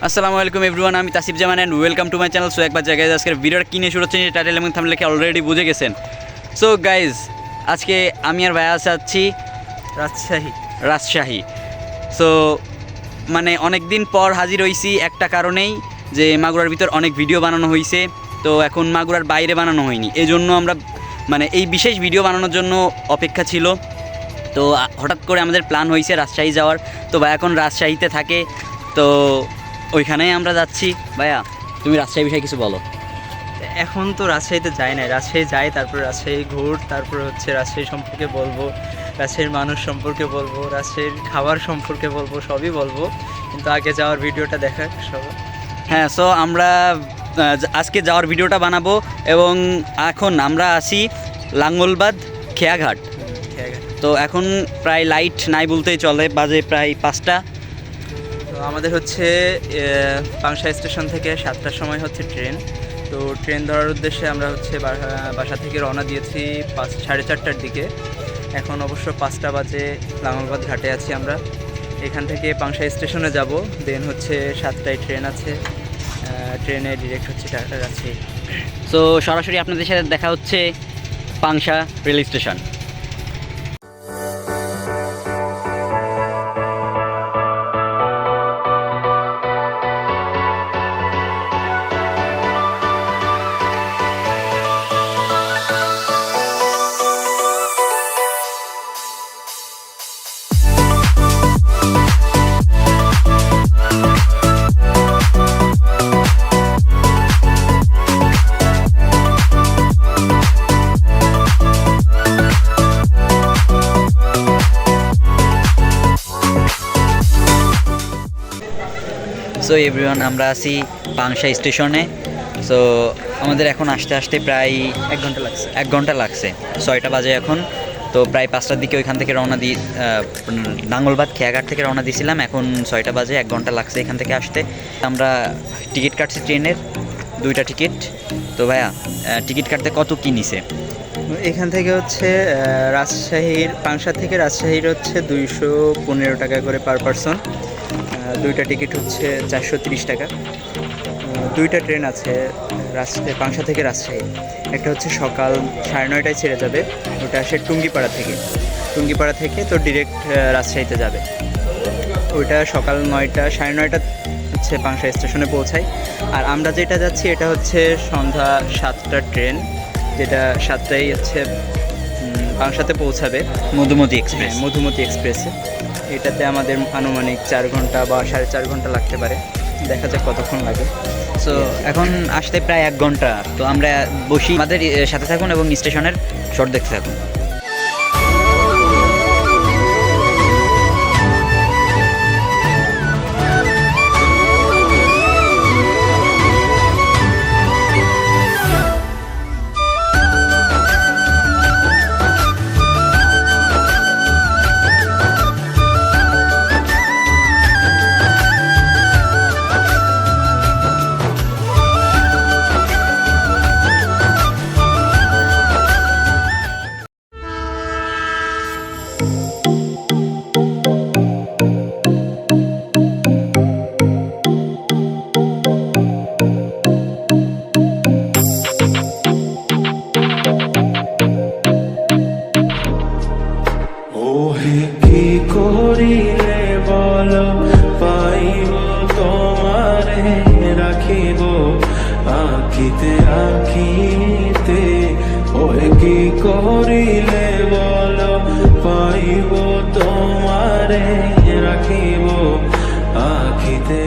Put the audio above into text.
আসসালামু আলাইকুম এভরিওয়ান, আমি Tasif Zaman and welcome to my channel. So একবার জায়গায় আজকের ভিডিওটা কিনে শুরু হচ্ছে টাইটেল এবং থাম্বনেল দেখে অলরেডি বুঝে গেছেন। সো গাইজ, আজকে আমি আর ভাইয়া যাচ্ছি রাজশাহী। সো মানে অনেক দিন পর হাজির হয়েছি একটা কারণেই, যে মাগুরার ভিতর অনেক ভিডিও বানানো হয়েছে, তো এখন মাগুরার বাইরে বানানো হয়নি। এই জন্য আমরা মানে এই বিশেষ ভিডিও বানানোর জন্য অপেক্ষা ছিল। তো হঠাৎ করে আমাদের প্ল্যান হয়েছে রাজশাহী যাওয়ার। তো ভাই এখন রাজশাহীতে থাকে, তো ওইখানেই আমরা যাচ্ছি। ভাইয়া, তুমি রাজশাহী বিষয়ে কিছু বলো। এখন তো রাজশাহীতে যাই না, রাজশাহী যাই, তারপর রাজশাহী ঘুর, তারপর হচ্ছে রাজশাহী সম্পর্কে বলবো, রাজশাহীর মানুষ সম্পর্কে বলবো, রাজশাহীর খাবার সম্পর্কে বলবো, সবই বলবো। কিন্তু আগে যাওয়ার ভিডিওটা দেখা সবাই। হ্যাঁ, সো আমরা আজকে যাওয়ার ভিডিওটা বানাবো। এবং এখন আমরা আসি লাঙ্গলবাদ খেয়াঘাট। তো এখন প্রায় লাইট নাই বলতেই চলে, বাজে প্রায় 5টা। তো আমাদের হচ্ছে পাংশা স্টেশন থেকে 7টার সময় হচ্ছে ট্রেন। তো ট্রেন ধরার উদ্দেশ্যে আমরা হচ্ছে বাসা থেকে রওনা দিয়েছি 4:30টার দিকে। এখন অবশ্য 5টা বাজে, লাঙ্গলবাদ ঘাটে আছি আমরা। এখান থেকে পাংশা স্টেশনে যাব, দেন হচ্ছে 7টায় ট্রেন আছে, ট্রেনে ডিরেক্ট হচ্ছে রাজশাহী। সো সরাসরি আপনাদের সাথে দেখা হচ্ছে Pangsha rail station. So everyone, আমরা আছি পাংশা স্টেশনে। সো আমাদের এখন আসতে আসতে প্রায় 1 ঘন্টা লাগছে। 6টা বাজে এখন। তো প্রায় 5টার দিকে ওইখান থেকে রওনা দিই, লাঙ্গলবাদ খেয়াঘাট থেকে রওনা দিয়েছিলাম। এখন 6টা বাজে, 1 ঘন্টা লাগছে এখান থেকে আসতে। আমরা টিকিট কাটছি ট্রেনের, 2টা টিকিট। তো ভাইয়া, টিকিট কাটতে কত কী নিছে? এখান থেকে হচ্ছে রাজশাহীর পাংশা থেকে রাজশাহীর হচ্ছে 215 টাকা করে পার পারসন। 2টা টিকিট হচ্ছে 430 টাকা। 2টা ট্রেন আছে পাংশা থেকে রাজশাহী। একটা হচ্ছে সকাল 9:30টায় ছেড়ে যাবে, ওটা আসে টুঙ্গিপাড়া থেকে তো ডিরেক্ট রাজশাহীতে যাবে। ওইটা সকাল 9টা 9:30 হচ্ছে পাংশা স্টেশনে পৌঁছায়। আর আমরা যেটা যাচ্ছি এটা হচ্ছে সন্ধ্যা 7টার ট্রেন, যেটা 7টায় হচ্ছে পাংশাতে পৌঁছাবে, মধুমতি এক্সপ্রেসে। এটাতে আমাদের আনুমানিক 4 ঘন্টা বা 4.5 ঘন্টা লাগতে পারে, দেখা যাক কতক্ষণ লাগে। সো এখন আসতে প্রায় 1 ঘন্টা। তো আমরা বসি, আমাদের সাথে থাকুন এবং স্টেশনের শর্ট দেখতে থাকুন। কি করিলে বলো পাইব তোমারে রাখিব আঁকিতে আঁকিতে। ওই কি করিলে বলো পাইব তোমারে রাখিব আঁকিতে।